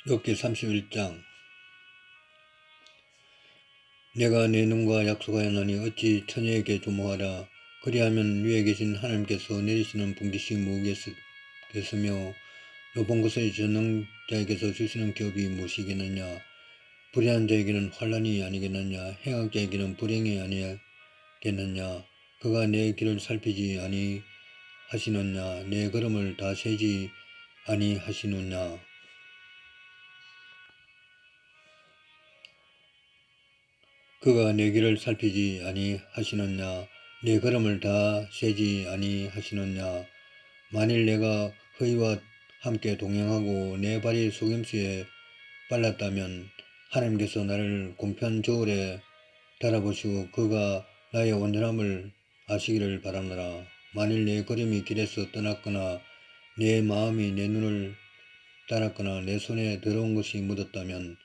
욥기 31장. 내가 내 눈과 약속하였나니 어찌 처녀에게 조모하라. 그리하면 위에 계신 하나님께서 내리시는 분깃이 무엇이겠으며 높은 곳의 전능자에게서 주시는 기업이 무엇이겠느냐. 불의한 자에게는 환난이 아니겠느냐. 행악 자에게는 불행이 아니겠느냐. 그가 내 길을 살피지 아니하시느냐. 내 걸음을 다 세지 아니하시느냐. 그가 내 길을 살피지 아니하시느냐. 내 걸음을 다 세지 아니하시느냐. 만일 내가 허위와 함께 동행하고 내 발이 속임수에 빨랐다면 하나님께서 나를 공편 저울에 달아보시고 그가 나의 온전함을 아시기를 바라노라. 만일 내 걸음이 길에서 떠났거나 내 마음이 내 눈을 따랐거나 내 손에 더러운 것이 묻었다면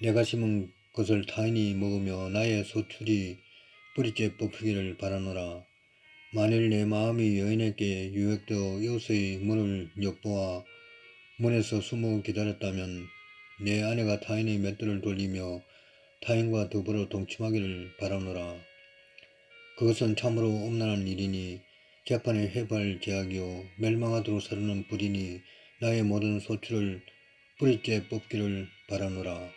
내가 심은 것을 타인이 먹으며 나의 소출이 뿌리째 뽑히기를 바라노라. 만일 내 마음이 여인에게 유혹되어 이웃의 문을 엿보아 문에서 숨어 기다렸다면 내 아내가 타인의 맷돌을 돌리며 타인과 더불어 동침하기를 바라노라. 그것은 참으로 엄란한 일이니 재판의 해발 제약이요 멸망하도록 사르는 불이니 나의 모든 소출을 뿌리째 뽑기를 바라노라.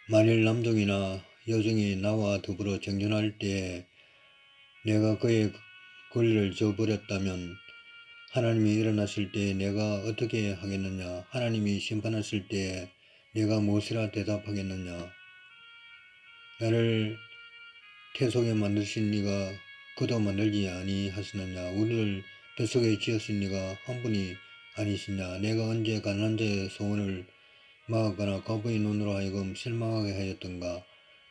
만일 남종이나 여종이 나와 더불어 정전할 때에 내가 그의 권리를 저버렸다면 하나님이 일어나실 때에 내가 어떻게 하겠느냐. 하나님이 심판하실 때에 내가 무엇이라 대답하겠느냐. 나를 태속에 만드신 이가 그도 만들지 아니하시느냐. 우리를 뱃속에 지으신 이가 한 분이 아니시냐. 내가 언제 가난한 자의 소원을 막았거나 거부의 눈으로 하여금 실망하게 하였던가.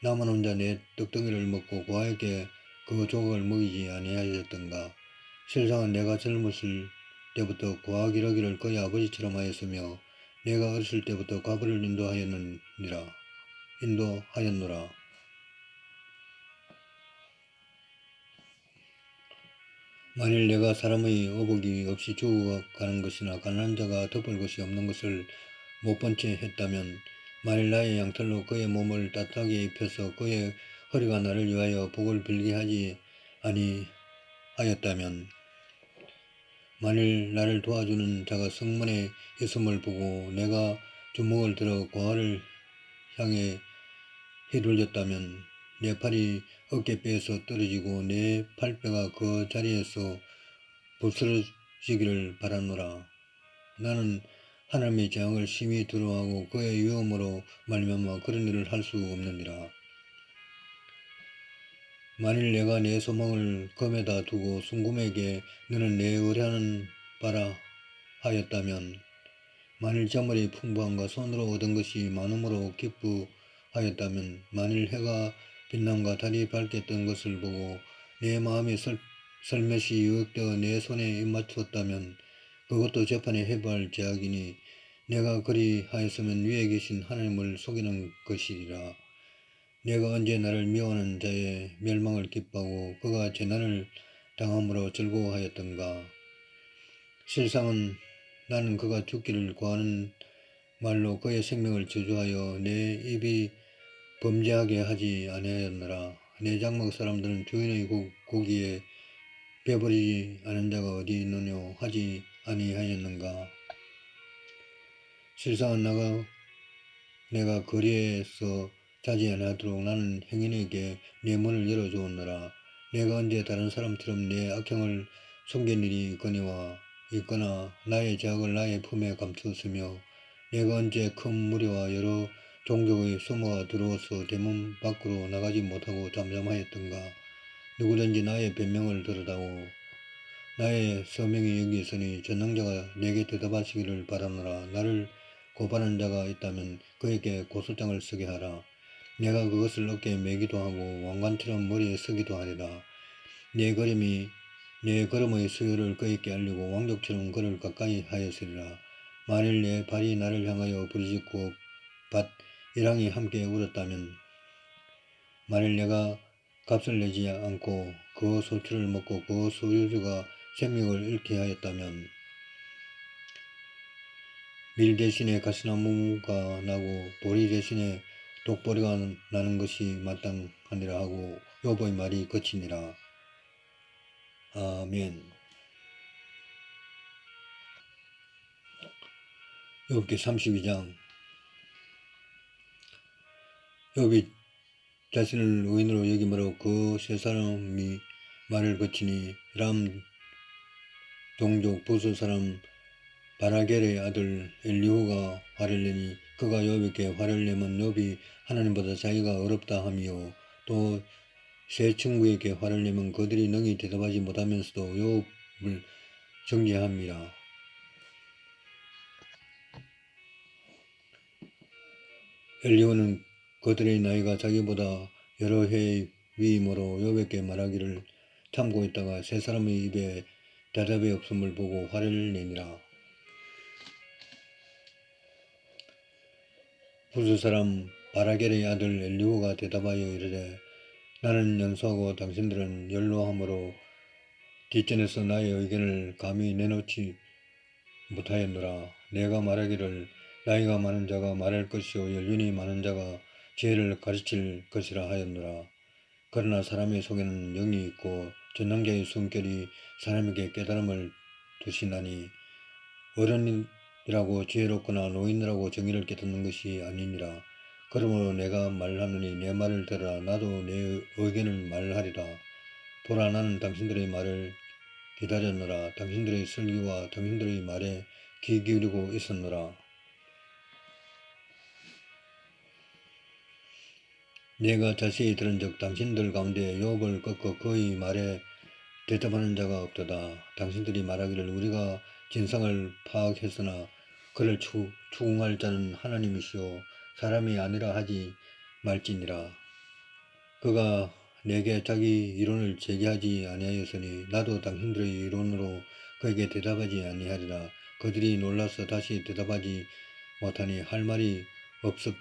나만 혼자 내 떡덩이를 먹고 고아에게 그 조각을 먹이지 아니하였던가. 실상은 내가 젊었을 때부터 고아 기르기를 그의 아버지처럼 하였으며 내가 어렸을 때부터 과부를 인도하였노라. 만일 내가 사람의 어복이 없이 죽어가는 것이나 가난한 자가 덮을 것이 없는 것을 못 본 채 했다면 만일 나의 양털로 그의 몸을 따뜻하게 입혀서 그의 허리가 나를 위하여 복을 빌게 하지 아니하였다면 만일 나를 도와주는 자가 성문에 있음을 보고 내가 주먹을 들어 고아를 향해 휘둘렸다면 내 팔이 어깨뼈에서 떨어지고 내 팔뼈가 그 자리에서 부스러지기를 바라노라. 나는 하나님의 재앙을 심히 두려워하고 그의 위험으로 말미암아 그런 일을 할 수 없느니라. 만일 내가 내 소망을 검에다 두고 순금에게 너는 내 의뢰하는 바라 하였다면 만일 재물이 풍부함과 손으로 얻은 것이 많음으로 기쁘하였다면 만일 해가 빛남과 달이 밝게 뜬 것을 보고 내 마음이 설몇이 유혹되어 내 손에 입맞추었다면 그것도 재판의 해부할 제약이니 내가 그리하였으면 위에 계신 하나님을 속이는 것이리라. 내가 언제 나를 미워하는 자의 멸망을 기뻐하고 그가 재난을 당함으로 즐거워하였던가. 실상은 나는 그가 죽기를 구하는 말로 그의 생명을 저주하여 내 입이 범죄하게 하지 아니하였느라. 내 장막 사람들은 주인의 고기에 배부르지 않은 자가 어디 있느뇨 하지 아니하였는가. 실상은 내가 거리에서 자지 아니하도록 나는 행인에게 내 문을 열어주었노라. 내가 언제 다른 사람처럼 내 악행을 숨긴 일이 있거나 나의 죄악을 나의 품에 감추었으며 내가 언제 큰 무리와 여러 종족의 소모가 들어와서 대문 밖으로 나가지 못하고 잠잠하였던가. 누구든지 나의 변명을 들으라고 나의 서명이 여기 있으니 전능자가 내게 대답하시기를 바라노라. 나를 고발한 자가 있다면 그에게 고소장을 쓰게 하라. 내가 그것을 어깨에 매기도 하고 왕관처럼 머리에 쓰기도 하리라. 내 걸음의 수요를 그에게 알리고 왕족처럼 그를 가까이 하였으리라. 만일 내 발이 나를 향하여 부르짖고 밭 이랑이 함께 울었다면 만일 내가 값을 내지 않고 그 소출을 먹고 그 소유주가 생명을 잃게 하였다면 밀 대신에 가시나무가 나고 보리 대신에 독보리가 나는 것이 마땅하니라 하고 욥의 말이 그치니라. 아멘. 욥기 32장. 욥이 자신을 의인으로 여김으로 그 세 사람이 말을 거치니 람 동족 부수 사람 바라겔의 아들 엘리후가 화를 내니 그가 욥에게 화를 내면 욥이 하나님보다 자기가 어렵다 하며 또 세 친구에게 화를 내면 그들이 능히 대답하지 못하면서도 욥을 정죄함이라. 엘리후는 그들의 나이가 자기보다 여러 해의 위임으로 욥에게 말하기를 참고 있다가 세 사람의 입에 대답이 없음을 보고 화를 내니라. 부수 사람 바라겔의 아들 엘리후가 대답하여 이르되 나는 연소하고 당신들은 연로함으로 뒷전에서 나의 의견을 감히 내놓지 못하였노라. 내가 말하기를 나이가 많은 자가 말할 것이요 연륜이 많은 자가 지혜를 가르칠 것이라 하였노라. 그러나 사람의 속에는 영이 있고 전능자의 숨결이 사람에게 깨달음을 두시나니 어른이라고 지혜롭거나 노인이라고 정의를 깨닫는 것이 아니니라. 그러므로 내가 말하노니 내 말을 들으라. 나도 내 의견을 말하리라. 보라, 나는 당신들의 말을 기다렸노라. 당신들의 설교와 당신들의 말에 귀 기울이고 있었노라. 내가 자세히 들은즉 당신들 가운데 욥을 꺾어 그의 말에 대답하는 자가 없도다. 당신들이 말하기를 우리가 진상을 파악했으나 그를 추궁할 자는 하나님이시오 사람이 아니라 하지 말지니라. 그가 내게 자기 이론을 제기하지 아니하였으니 나도 당신들의 이론으로 그에게 대답하지 아니하리라. 그들이 놀라서 다시 대답하지 못하니 할 말이 없었더라.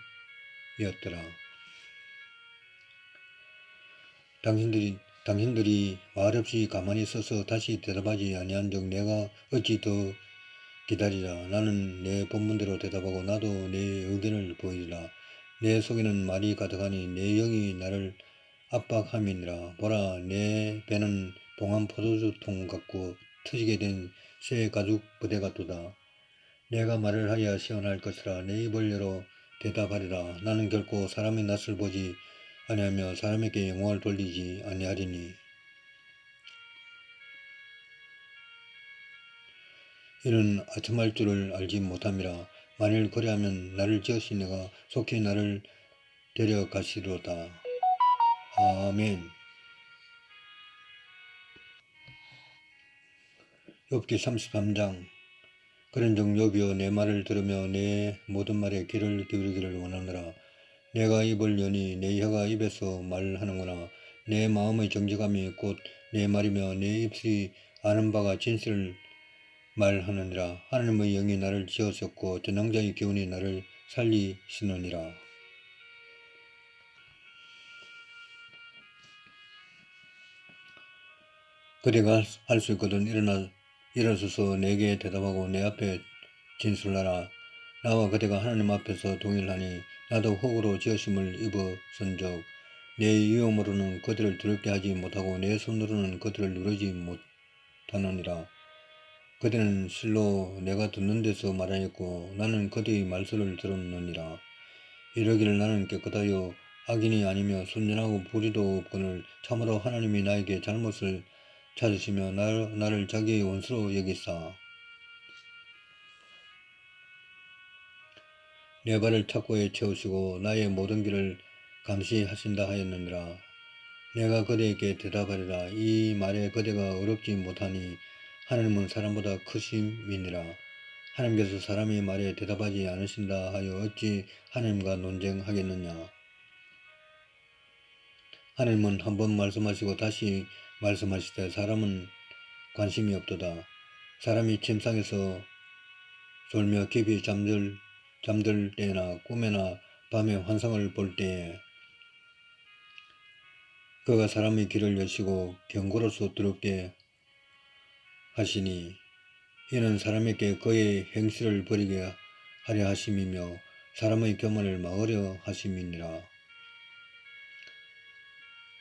당신들이 말없이 가만히 서서 다시 대답하지 아니한즉 내가 어찌 더 기다리라. 나는 내 본분대로 대답하고 나도 내 의견을 보이리라. 내 속에는 말이 가득하니 내 영이 나를 압박함이니라. 보라, 내 배는 봉한 포도주통 같고 터지게 된 새 가죽 부대 같도다. 내가 말을 하여 시원할 것이라. 내 입을 열어 대답하리라. 나는 결코 사람의 낯을 보지 아니하며 사람에게 영광을 돌리지 아니하리니 이는 아첨할 줄을 알지 못함이라. 만일 그리하면 나를 지으신 이가 속히 나를 데려가시리로다. 아멘. 욥기 33장. 그런즉 욥이여 내 말을 들으며 내 모든 말에 귀를 기울이기를 원하노라. 내가 입을 여니 내 혀가 입에서 말하는구나. 내 마음의 정직함이 곧 내 말이며 내 입술이 아는 바가 진실을 말하느니라. 하나님의 영이 나를 지으셨고 전능자의 기운이 나를 살리시느니라. 그대가 할 수 있거든 일어서서 내게 대답하고 내 앞에 진술하라. 나와 그대가 하나님 앞에서 동일하니 나도 흙으로 지으심을 입었은즉 내 위엄으로는 그들을 두렵게 하지 못하고 내 손으로는 그들을 누르지 못하느니라. 그대는 실로 내가 듣는 데서 말하였고 나는 그대의 말소를 들었느니라. 이러기를 나는 깨끗하여 악인이 아니며 순전하고 불의도 없거늘 참으로 하나님이 나에게 잘못을 찾으시며 나를 자기의 원수로 여기사 내 발을 착고에 채우시고 나의 모든 길을 감시하신다 하였느니라. 내가 그대에게 대답하리라. 이 말에 그대가 어렵지 못하니 하나님은 사람보다 크심이니라. 하나님께서 사람의 말에 대답하지 않으신다 하여 어찌 하나님과 논쟁하겠느냐. 하나님은 한 번 말씀하시고 다시 말씀하시되 사람은 관심이 없도다. 사람이 침상에서 졸며 깊이 잠들 때나 꿈에나 밤에 환상을 볼 때에 그가 사람의 길을 여시고 경고로서 두렵게 하시니 이는 사람에게 그의 행실을 버리게 하려 하심이며 사람의 교만을 막으려 하심이니라.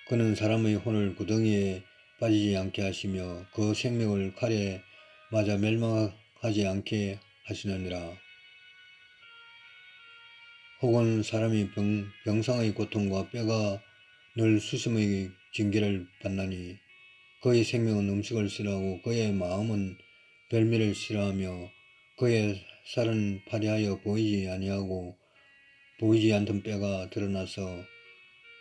그는 사람의 혼을 구덩이에 빠지지 않게 하시며 그 생명을 칼에 맞아 멸망하지 않게 하시느니라. 혹은 사람이 병상의 고통과 뼈가 늘 수심의 징계를 받나니 그의 생명은 음식을 싫어하고 그의 마음은 별미를 싫어하며 그의 살은 파리하여 보이지 아니하고 보이지 않던 뼈가 드러나서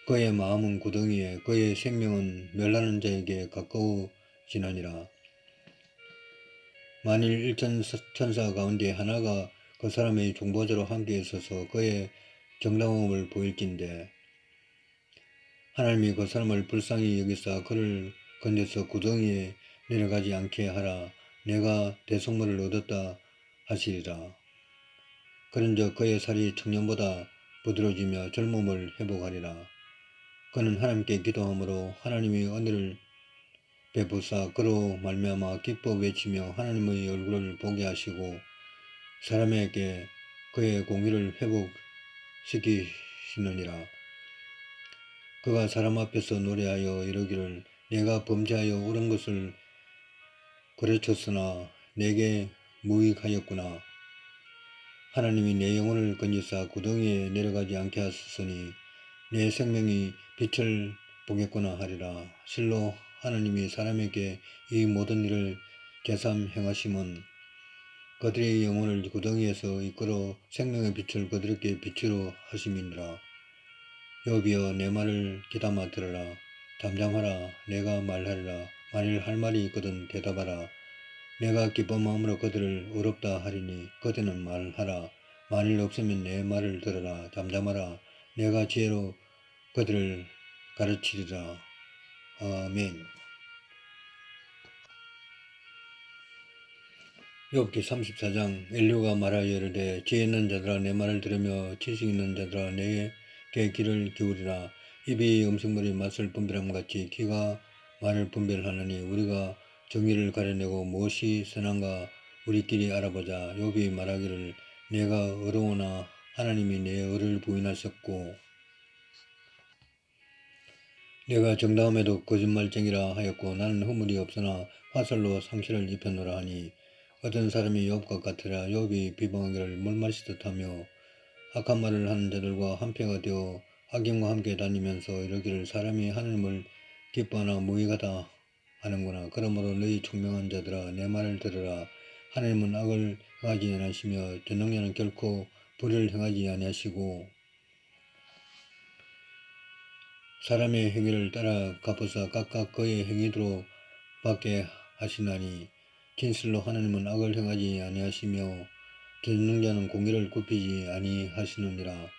그의 마음은 구덩이에 그의 생명은 멸하는 자에게 가까워지느니라. 만일 일천 천사 가운데 하나가 그 사람의 중보자로 함께 있어서 그의 정당함을 보일진데 하나님이 그 사람을 불쌍히 여기사 그를 건져서 구덩이에 내려가지 않게 하라. 내가 대속물을 얻었다 하시리라. 그런즉 그의 살이 청년보다 부드러워지며 젊음을 회복하리라. 그는 하나님께 기도함으로 하나님의 은혜를 베푸사 그로 말미암아 기뻐 외치며 하나님의 얼굴을 보게 하시고 사람에게 그의 공의를 회복시키시느니라. 그가 사람 앞에서 노래하여 이르기를 내가 범죄하여 옳은 것을 그르쳤으나 내게 무익하였구나. 하나님이 내 영혼을 건지사 구덩이에 내려가지 않게 하셨으니 내 생명이 빛을 보겠구나 하리라. 실로 하나님이 사람에게 이 모든 일을 제삼 행하심은 그들의 영혼을 구덩이에서 이끌어 생명의 빛을 그들에게 비추려 하심이니라. 여비여 내 말을 귀담아 들으라. 잠잠하라. 내가 말하리라. 만일 할 말이 있거든 대답하라. 내가 기쁜 마음으로 그들을 의롭다 하리니 그대는 말하라. 만일 없으면 내 말을 들으라. 잠잠하라. 내가 지혜로 그들을 가르치리라. 아멘. 욥기 34장. 엘리후가 말하여 이르되 지혜 있는 자들아 내 말을 들으며 지식 있는 자들아 내게 귀를 기울이라. 입이 음식물의 맛을 분별함 같이 귀가 말을 분별하느니 우리가 정의를 가려내고 무엇이 선한가 우리끼리 알아보자. 욥이 말하기를 내가 어려우나 하나님이 내 의를 부인하셨고 내가 정당함에도 거짓말쟁이라 하였고 나는 허물이 없으나 화살로 상실을 입혔노라 하니 어떤 사람이 욥과 같으라. 욥이 비방하기를 물 마시듯 하며 악한 말을 하는 자들과 한패가 되어 악인과 함께 다니면서 이르기를 사람이 하나님을 기뻐하나 무익하다 하는구나. 그러므로 너희 총명한 자들아 내 말을 들으라. 하나님은 악을 행하지 아니하시며 전능자는 결코 불의를 행하지 아니하시고 사람의 행위를 따라 갚으사 각각 그의 행위대로 받게 하시나니 진실로 하나님은 악을 행하지 아니하시며 전능자는 공의를 굽히지 아니하시느니라.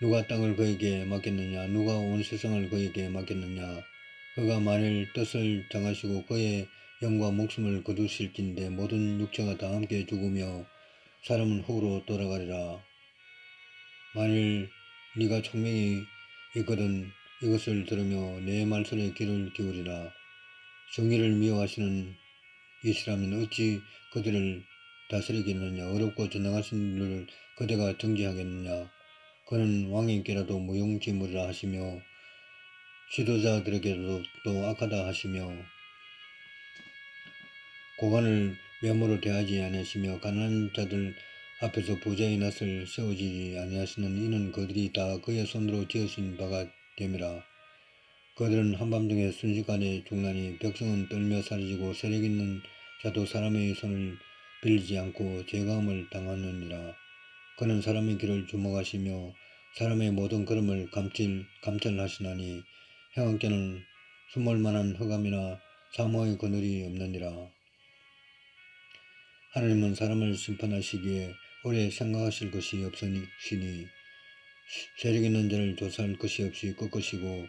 누가 땅을 그에게 맡겼느냐 누가 온 세상을 그에게 맡겼느냐. 그가 만일 뜻을 정하시고 그의 영과 목숨을 거두실진데 모든 육체가 다 함께 죽으며 사람은 흙으로 돌아가리라. 만일 네가 총명이 있거든 이것을 들으며 내 말소리에 귀를 기울이라. 정의를 미워하시는 이스라엘은 어찌 그들을 다스리겠느냐. 어렵고 전능하신 일을 그대가 정지하겠느냐. 그는 왕에게라도 무용지물이라 하시며 지도자들에게도 또 악하다 하시며 고관을 외모로 대하지 아니하시며 가난한 자들 앞에서 부자의 낯을 세우지 아니하시는 이는 그들이 다 그의 손으로 지으신 바가 됨이라. 그들은 한밤중에 순식간에 죽나니 백성은 떨며 사라지고 세력 있는 자도 사람의 손을 빌리지 않고 제거함을 당하느니라. 그는 사람의 길을 주목하시며 사람의 모든 걸음을 감찰하시나니 행악계는 숨을 만한 흑암이나 사모의 그늘이 없느니라. 하나님은 사람을 심판하시기에 오래 생각하실 것이 없으시니 세력 있는 자를 조사할 것이 없이 꺾으시고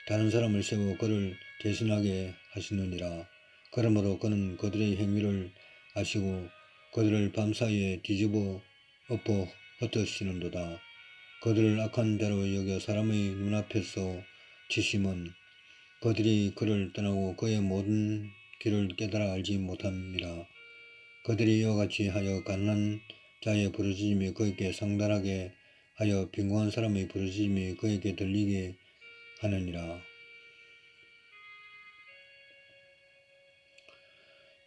다른 사람을 세워 그를 대신하게 하시느니라. 그러므로 그는 그들의 행위를 아시고 그들을 밤사이에 뒤집어 엎어 흩으시는도다. 그들을 악한 자로 여겨 사람의 눈앞에서 치심은 그들이 그를 떠나고 그의 모든 길을 깨달아 알지 못함이라. 그들이 이와 같이 하여 가난한 자의 부르짖음이 그에게 상달하게 하여 빈궁한 사람의 부르짖음이 그에게 들리게 하느니라.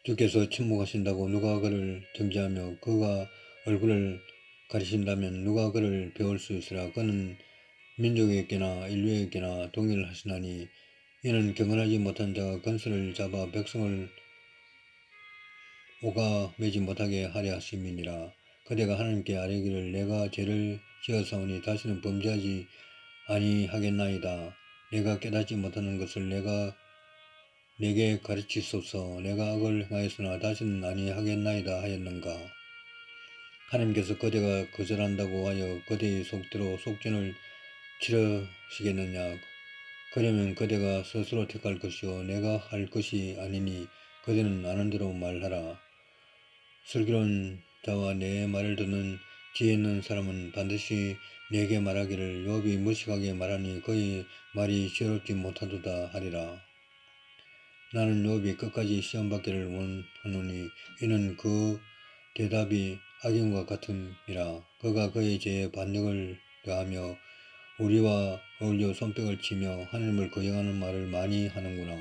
주께서 침묵하신다고 누가 그를 정죄하며 그가 얼굴을 가리신다면 누가 그를 배울 수 있으라. 그는 민족에게나 인류에게나 동일하시나니 이는 경건하지 못한 자가 건설을 잡아 백성을 오가매지 못하게 하려 하심이니라. 그대가 하나님께 아뢰기를 내가 죄를 지었사오니 다시는 범죄하지 아니하겠나이다. 내가 깨닫지 못하는 것을 내게 가르치소서. 내가 악을 행하였으나 다시는 아니하겠나이다 하였는가. 하나님께서 그대가 거절한다고 하여 그대의 속대로 속전을 치르시겠느냐. 그러면 그대가 스스로 택할 것이요 내가 할 것이 아니니 그대는 아는 대로 말하라. 슬기로운 자와 내 말을 듣는 지혜 있는 사람은 반드시 내게 말하기를 욥이 무식하게 말하니 그의 말이 지혜롭지 못하도다 하리라. 나는 욥이 끝까지 시험받기를 원하노니 이는 그 대답이 악인과 같음이라. 그가 그의 죄에 반역을 더하며 우리와 어울려 손뼉을 치며 하나님을 거역하는 말을 많이 하는구나.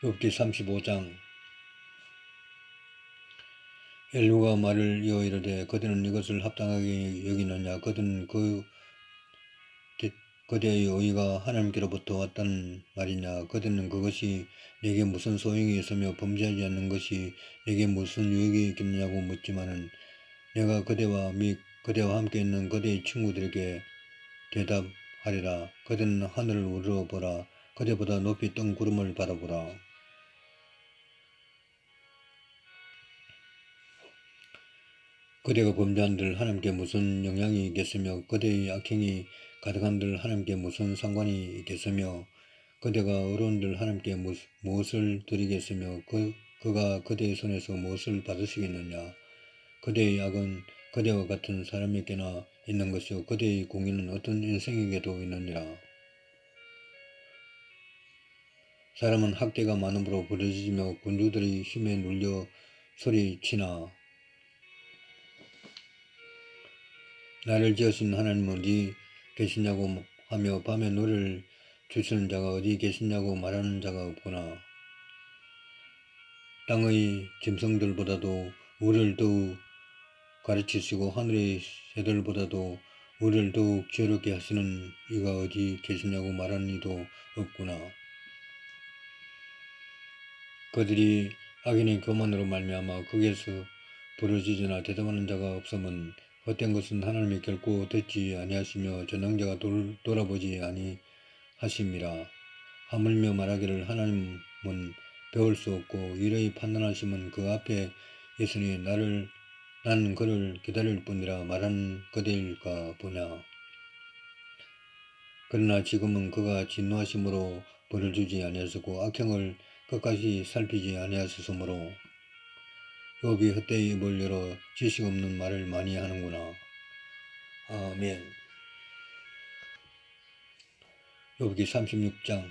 욥기 35장. 엘루가 말을 이어 이르되 그대는 이것을 합당하게 여기느냐. 그대는 그대의 의의가 하나님께로부터 왔다는 말이냐. 그대는 그것이 내게 무슨 소용이 있으며 범죄하지 않는 것이 내게 무슨 유익이 있겠느냐고 묻지만은 내가 그대와 및 그대와 함께 있는 그대의 친구들에게 대답하리라. 그대는 하늘을 우러보라. 그대보다 높이 뜬 구름을 바라보라. 그대가 범죄한들 하나님께 무슨 영향이 있겠으며 그대의 악행이 가득한들 하나님께 무슨 상관이 있겠으며 그대가 어려운들 하나님께 무엇을 드리겠으며 그가 그대의 손에서 무엇을 받으시겠느냐. 그대의 악은 그대와 같은 사람에게나 있는 것이요 그대의 공의는 어떤 인생에게도 있느니라. 사람은 학대가 많음으로 부르짖으며 군주들의 힘에 눌려 소리치나. 나를 지으신 하나님은 어디 계시냐고 하며 밤에 노래를 주시는 자가 어디 계시냐고 말하는 자가 없구나. 땅의 짐승들보다도 우리를 더욱 가르치시고 하늘의 새들보다도 우리를 더욱 지혜롭게 하시는 이가 어디 계시냐고 말하는 이도 없구나. 그들이 악인의 교만으로 말미암아 거기에서 부르짖으나 대답하는 자가 없음은 헛된 것은 하나님이 결코 듣지 아니하시며 전능자가 돌아보지 아니하심이라. 하물며 말하기를 하나님은 배울 수 없고 일의 판단하심은 그 앞에 있으니 나는 그를 기다릴 뿐이라 말하는 그대일까 보냐. 그러나 지금은 그가 진노하심으로 벌을 주지 아니하셨고 악행을 끝까지 살피지 아니하셨으므로 욥이 헛되이 입을 열어 지식 없는 말을 많이 하는구나. 아멘. 욥기 36장.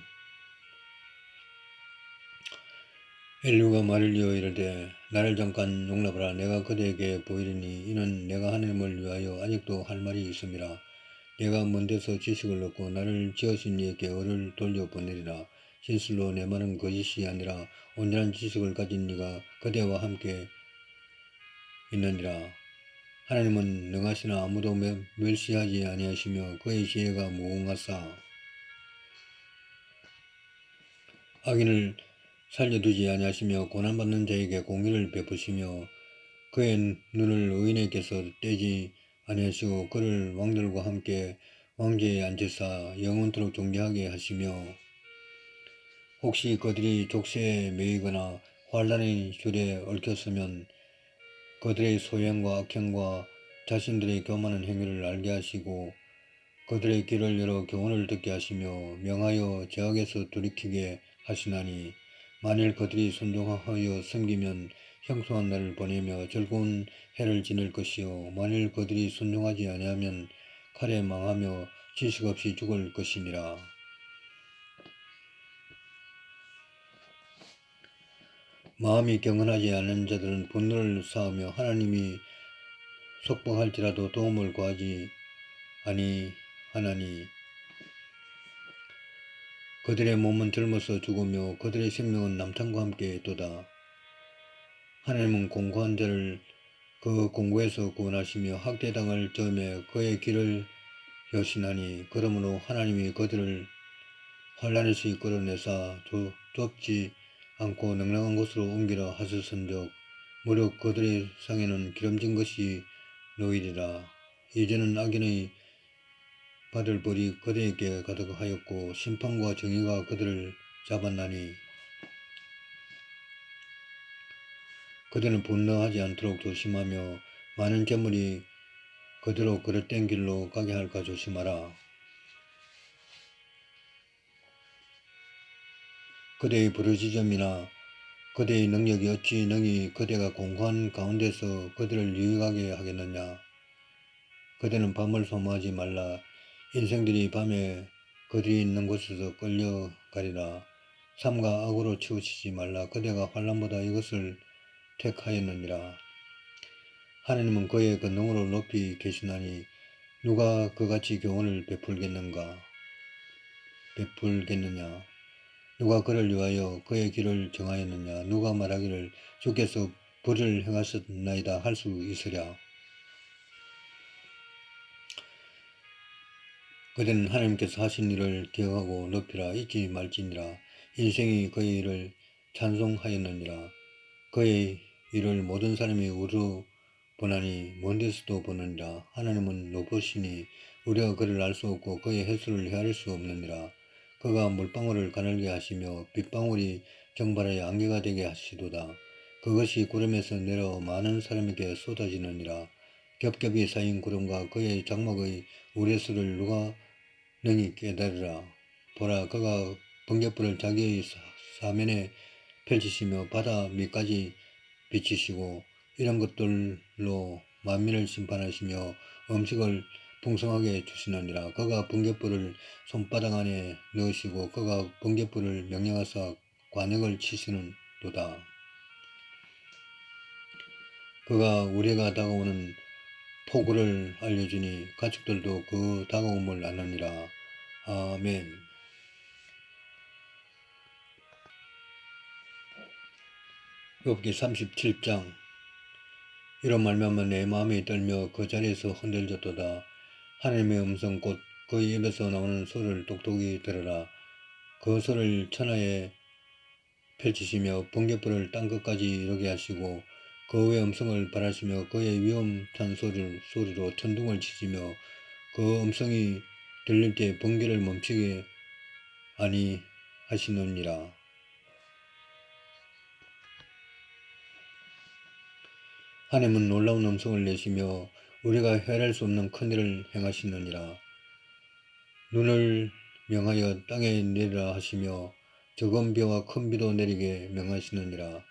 엘루가 말을 이어 이르되 나를 잠깐 용납하라. 내가 그대에게 보이리니 이는 내가 하나님을 위하여 아직도 할 말이 있음이라. 내가 먼 데서 지식을 얻고 나를 지으신 이에게 의를 돌려보내리라. 진실로 내 말은 거짓이 아니라 온전한 지식을 가진 이가 그대와 함께 있느니라. 하나님은 능하시나 아무도 멸시하지 아니하시며 그의 지혜가 무궁하사. 악인을 살려두지 아니하시며 고난받는 자에게 공의를 베푸시며 그의 눈을 의인에게서 떼지 아니하시고 그를 왕들과 함께 왕좌에 앉히사 영원토록 존귀하게 하시며 혹시 그들이 족쇄에 매이거나 환난의 줄에 얽혔으면 그들의 소행과 악행과 자신들의 교만한 행위를 알게 하시고 그들의 귀를 열어 교훈을 듣게 하시며 명하여 죄악에서 돌이키게 하시나니 만일 그들이 순종하여 섬기면 형통한 날을 보내며 즐거운 해를 지낼 것이요 만일 그들이 순종하지 아니하면 칼에 망하며 지식 없이 죽을 것이니라. 마음이 경건하지 않은 자들은 분노를 쌓으며 하나님이 속박할지라도 도움을 구하지 아니하나니 그들의 몸은 젊어서 죽으며 그들의 생명은 남탕과 함께 있도다. 하나님은 공고한 자를 그 공고에서 구원하시며 학대당할 점에 그의 길을 여신하니 그러므로 하나님이 그들을 환란에서 이끌어내사 좁지 않고 넉넉한 곳으로 옮기라 하셨은즉 무릇 그들의 상에는 기름진 것이 놓이리라. 이제는 악인의 받을 벌이 그들에게 가득하였고 심판과 정의가 그들을 잡았나니 그들은 분노하지 않도록 조심하며 많은 재물이 그대로 그릇된 길로 가게 할까 조심하라. 그대의 부르짖음이나 그대의 능력이 어찌 능히 그대가 공고한 가운데서 그들을 유익하게 하겠느냐. 그대는 밤을 소모하지 말라. 인생들이 밤에 그들이 있는 곳에서 끌려가리라. 삼가 악으로 치우치지 말라. 그대가 환난보다 이것을 택하였느니라. 하나님은 그의 권능으로 높이 계시나니 누가 그같이 교훈을 베풀겠느냐. 누가 그를 위하여 그의 길을 정하였느냐. 누가 말하기를 주께서 불을 행하셨나이다 할 수 있으랴. 그대는 하나님께서 하신 일을 기억하고 높이라. 잊지 말지니라. 인생이 그의 일을 찬송하였느니라. 그의 일을 모든 사람이 우러 보나니 먼 데서도 보느니라. 하나님은 높으시니 우리가 그를 알 수 없고 그의 횟수를 헤아릴 수 없느니라. 그가 물방울을 가늘게 하시며 빗방울이 정발하여 안개가 되게 하시도다. 그것이 구름에서 내려 많은 사람에게 쏟아지느니라. 겹겹이 쌓인 구름과 그의 장막의 우레수를 누가 능히 깨달으라. 보라, 그가 번갯불을 자기의 사면에 펼치시며 바다 밑까지 비치시고 이런 것들로 만민을 심판하시며 음식을 풍성하게 주시느니라. 그가 번갯불을 손바닥 안에 넣으시고 그가 번갯불을 명령하사 관역을 치시는도다. 그가 우리가 다가오는 폭우를 알려주니 가축들도 그 다가옴을 아느니라. 아멘. 욥기 37장. 이런 말미암아 내 마음이 떨며 그 자리에서 흔들렸도다. 하나님의 음성 곧 그 입에서 나오는 소리를 똑똑히 들으라. 그 소리를 천하에 펼치시며 번갯불을 땅끝까지 이르게 하시고 그 외의 음성을 발하시며 그의 위험탄 소리로 천둥을 치시며 그 음성이 들릴 때 번개를 멈추게 아니하시느니라. 하나님은 놀라운 음성을 내시며 우리가 헤아릴 수 없는 큰일을 행하시느니라. 눈을 명하여 땅에 내리라 하시며 적은 비와 큰 비도 내리게 명하시느니라.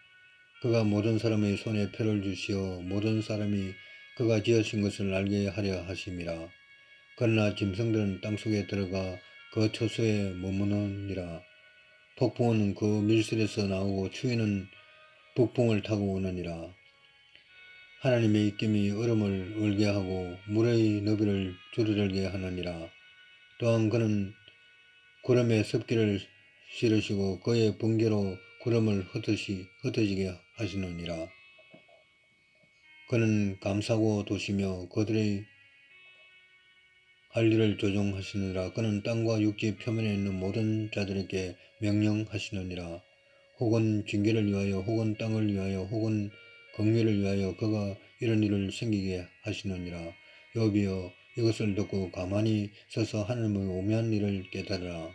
그가 모든 사람의 손에 표를 주시어 모든 사람이 그가 지으신 것을 알게 하려 하심이라. 그러나 짐승들은 땅속에 들어가 그 초소에 머무느니라. 폭풍은 그 밀실에서 나오고 추위는 북풍을 타고 오느니라. 하나님의 입김이 얼음을 얼게 하고 물의 너비를 줄어들게 하느니라. 또한 그는 구름에 습기를 실으시고 그의 번개로 구름을 흩어지게 하시느니라. 그는 감싸고 도시며 그들의 할 일을 조종하시느니라. 그는 땅과 육지 표면에 있는 모든 자들에게 명령하시느니라. 혹은 징계를 위하여 혹은 땅을 위하여 혹은 긍휼을 위하여 그가 이런 일을 생기게 하시느니라. 욥이여, 이것을 듣고 가만히 서서 하나님의 오묘한 일을 깨달으라.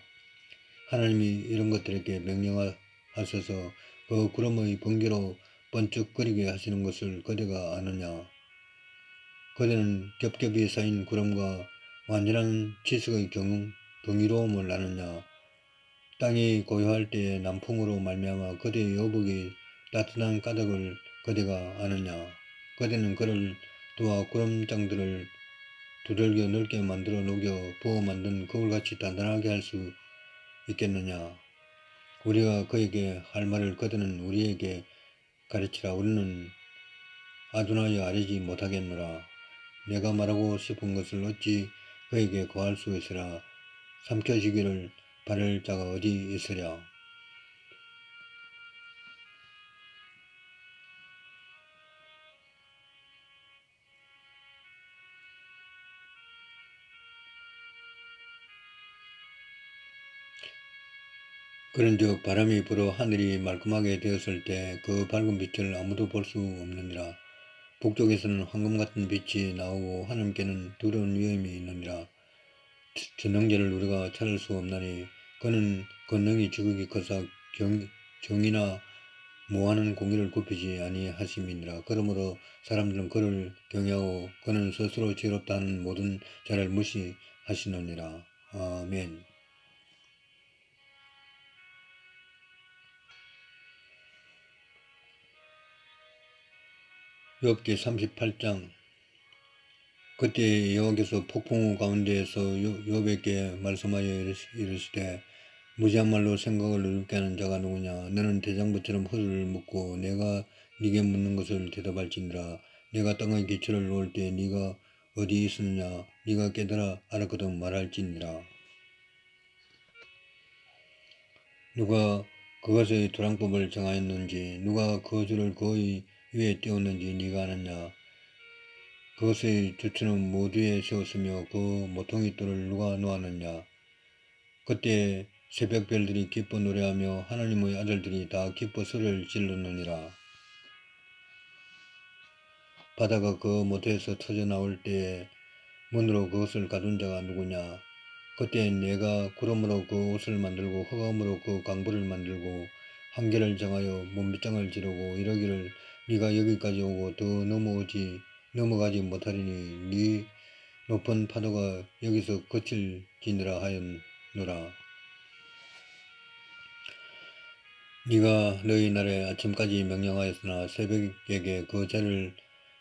하나님이 이런 것들에게 명령하셔서 그 구름의 번개로 번쩍거리게 하시는 것을 그대가 아느냐. 그대는 겹겹이 쌓인 구름과 완전한 지식의 경이로움을 아느냐. 땅이 고요할 때에 남풍으로 말미암아 그대의 여복이 따뜻한 까닭을 그대가 아느냐. 그대는 그를 도와 구름장들을 두들겨 넓게 만들어 녹여 부어 만든 거울같이 단단하게 할 수 있겠느냐. 우리가 그에게 할 말을 그대는 우리에게 가르치라. 우리는 아둔하여 아뢰지 못하겠노라. 내가 말하고 싶은 것을 어찌 그에게 거할 수 있으랴. 삼켜지기를 바랄 자가 어디 있으랴. 그런즉 바람이 불어 하늘이 말끔하게 되었을 때 그 밝은 빛을 아무도 볼 수 없느니라. 북쪽에서는 황금 같은 빛이 나오고 하나님께는 두려운 위험이 있느니라. 전능자를 우리가 찾을 수 없나니 그는 권능이 지극히 커서 정의나 모하는 공의를 굽히지 아니하심이니라. 그러므로 사람들은 그를 경외하고 그는 스스로 지혜롭다 하는 모든 자를 무시하시느니라. 아멘. 욥기 38장. 그때 여호와께서 폭풍우 가운데에서 욥에게 말씀하여 이르시되 무지한 말로 생각을 어렵게 하는 자가 누구냐. 너는 대장부처럼 허리를 묶고 내가 네게 묻는 것을 대답할지니라. 내가 땅의 기초를 놓을 때 네가 어디 있었느냐. 네가 깨달아 알았거든 말할지니라. 누가 그것의 도량법을 정하였는지 누가 그 줄을 그의 위에 띄웠는지 네가 아느냐. 그것의 주추는 모두에 세웠으며 그 모퉁이 돌을 누가 놓았느냐. 그때 새벽별들이 기뻐 노래하며 하나님의 아들들이 다 기뻐 소리를 질렀느니라. 바다가 그 모태에서 터져 나올 때에 문으로 그것을 가둔 자가 누구냐. 그때 내가 구름으로 그 옷을 만들고 흑암으로 그 강보를 만들고 한계를 정하여 문빗장을 지르고 이러기를 네가 여기까지 오고 더 넘어가지 못하리니 네 높은 파도가 여기서 그칠지니라 하였노라. 네가 너희 날에 아침까지 명령하였으나 새벽에게 그 자를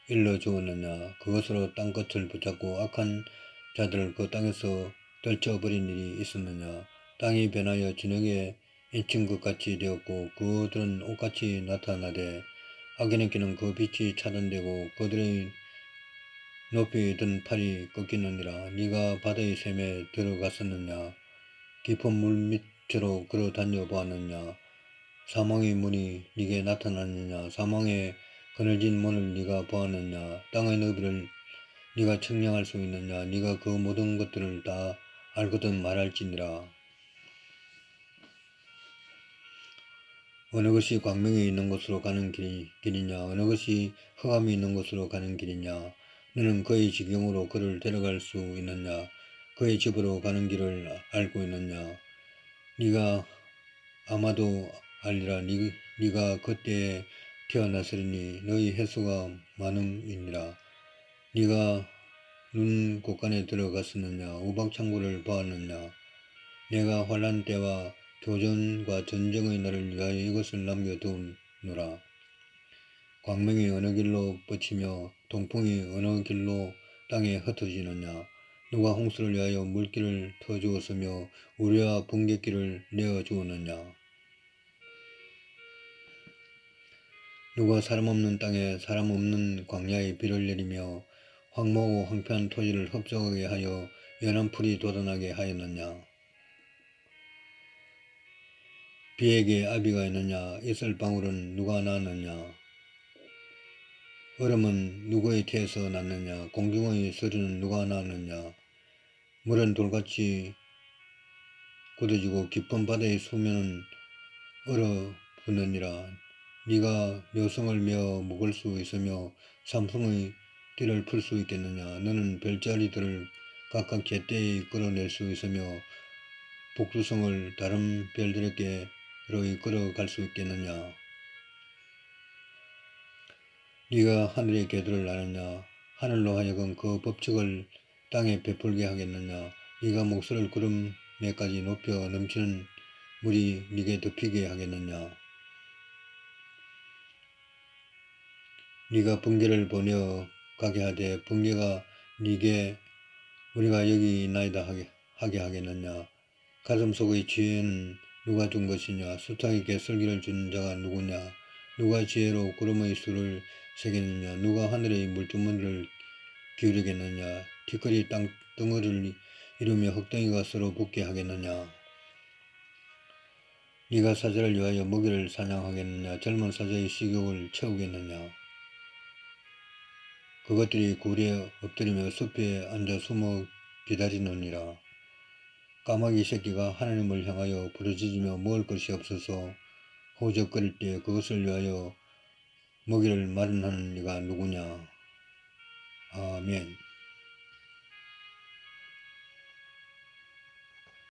일러주었느냐. 그것으로 땅끝을 붙잡고 악한 자들을 그 땅에서 떨쳐버린 일이 있었느냐. 땅이 변하여 진흙에 인친 것 같이 되었고 그들은 옷같이 나타나되 악인에게는 그 빛이 차단되고 그들의 높이 든 팔이 꺾이느니라. 네가 바다의 샘에 들어갔었느냐. 깊은 물 밑으로 걸어 다녀 보았느냐. 사망의 문이 네게 나타났느냐. 사망의 그늘진 문을 네가 보았느냐. 땅의 너비를 네가 측량할 수 있느냐. 네가 그 모든 것들을 다 알거든 말할지니라. 어느 것이 광명이 있는 곳으로 가는 길이냐. 어느 것이 흑암이 있는 곳으로 가는 길이냐. 너는 그의 지경으로 그를 데려갈 수 있느냐. 그의 집으로 가는 길을 알고 있느냐. 네가 아마도 알리라. 네가 그때에 태어났으리니 너희 횟수가 많음이니라. 네가 눈 곳간에 들어갔었느냐. 우박창고를 보았느냐. 내가 환란 때와 교전과 전쟁의 날을 위하여 이것을 남겨두노라. 광명이 어느 길로 뻗치며 동풍이 어느 길로 땅에 흩어지느냐. 누가 홍수를 위하여 물길을 터주었으며 우리와 번갯길을 내어주었느냐. 누가 사람 없는 땅에 사람 없는 광야에 비를 내리며 황무하고 황폐한 토지를 흡족하게 하여 연한 풀이 돋아나게 하였느냐. 비에게 아비가 있느냐. 이슬방울은 누가 낳았느냐. 얼음은 누구의 태에서 났느냐. 공중의 소리는 누가 낳았느냐. 물은 돌같이 굳어지고 깊은 바다의 수면은 얼어붙느니라. 네가 묘성을 메어 먹을 수 있으며 삼풍의 띠를 풀 수 있겠느냐. 너는 별자리들을 각각 제때에 끌어낼 수 있으며 복두성을 다른 별들에게로 이끌어 갈 수 있겠느냐. 네가 하늘의 궤도를 아느냐. 하늘로 하여금 그 법칙을 땅에 베풀게 하겠느냐. 네가 목소리를 구름에까지 높여 넘치는 물이 네게 덮이게 하겠느냐. 네가 번개를 보내어 가게 하되 번개가 네게 우리가 여기 있나이다 하게 하겠느냐. 가슴 속의 지혜는 누가 준 것이냐. 수탉에게 슬기를 준 자가 누구냐. 누가 지혜로 구름의 수를 세겠느냐? 누가 하늘의 물주머니를 기울이겠느냐? 티끌이 땅덩어리를 이루며 흙덩이가 서로 붙게 하겠느냐? 네가 사자를 위하여 먹이를 사냥하겠느냐? 젊은 사자의 식욕을 채우겠느냐? 그것들이 굴에 엎드리며 숲에 앉아 숨어 기다리느니라. 까마귀 새끼가 하나님을 향하여 부르짖으며 먹을 것이 없어서 호적거릴 때 그것을 위하여 먹이를 마련하는 이가 누구냐? 아멘.